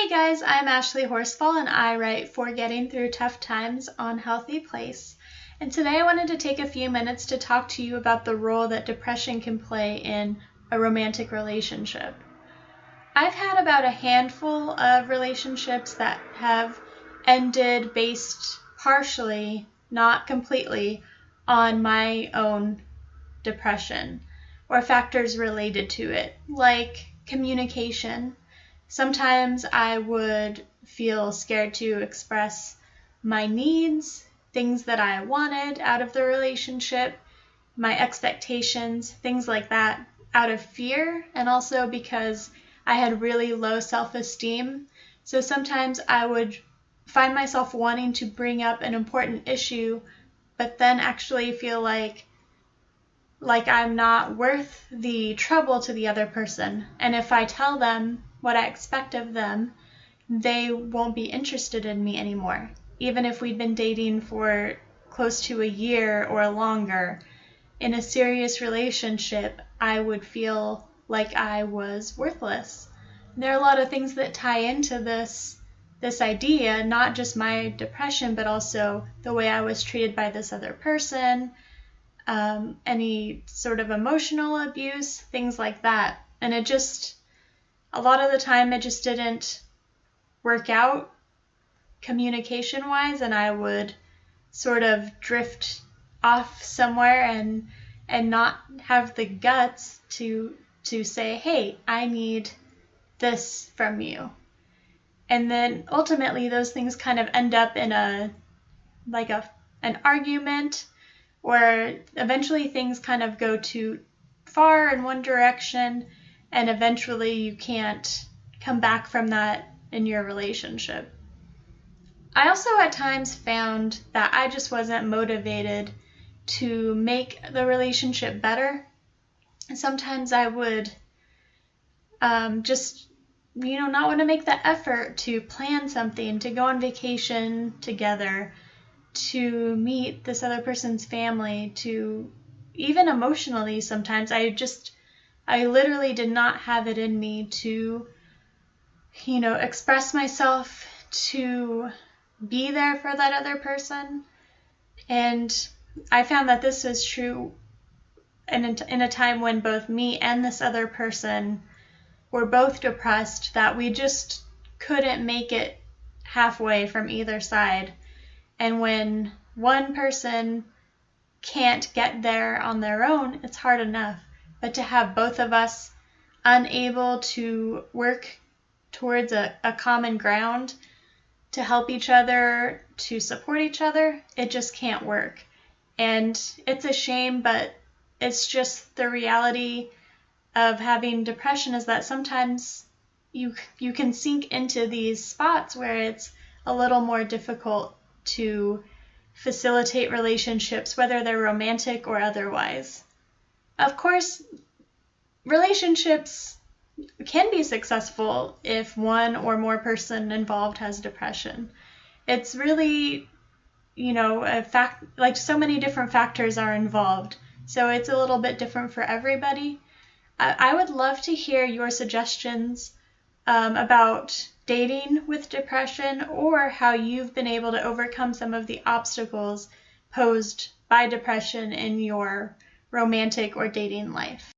Hey guys, I'm Ashley Horsfall and I write For Getting Through Tough Times on HealthyPlace. And today I wanted to take a few minutes to talk to you about the role that depression can play in a romantic relationship. I've had about a handful of relationships that have ended based partially, not completely, on my own depression or factors related to it, like communication. Sometimes I would feel scared to express my needs, things that I wanted out of the relationship, my expectations, things like that, out of fear, and also because I had really low self-esteem. So sometimes I would find myself wanting to bring up an important issue, but then actually feel like I'm not worth the trouble to the other person. And if I tell them what I expect of them, they won't be interested in me anymore. Even if we'd been dating for close to a year or longer, in a serious relationship, I would feel like I was worthless. And there are a lot of things that tie into this idea, not just my depression, but also the way I was treated by this other person, any sort of emotional abuse, things like that. And a lot of the time it just didn't work out communication-wise, and I would sort of drift off somewhere and not have the guts to say, hey, I need this from you. And then ultimately those things kind of end up in an argument, or eventually things kind of go too far in one direction, and eventually you can't come back from that in your relationship. I also at times found that I just wasn't motivated to make the relationship better. Sometimes I would just not want to make the effort to plan something, to go on vacation together, to meet this other person's family, to even emotionally sometimes I literally did not have it in me to express myself, to be there for that other person. And I found that this was true in a time when both me and this other person were both depressed, that we just couldn't make it halfway from either side. And when one person can't get there on their own, it's hard enough. But to have both of us unable to work towards a common ground, to help each other, to support each other, it just can't work. And it's a shame, but it's just the reality of having depression, is that sometimes you can sink into these spots where it's a little more difficult to facilitate relationships, whether they're romantic or otherwise. Of course, relationships can be successful if one or more person involved has depression. It's really, a fact, like so many different factors are involved. So it's a little bit different for everybody. I would love to hear your suggestions about dating with depression, or how you've been able to overcome some of the obstacles posed by depression in your romantic or dating life.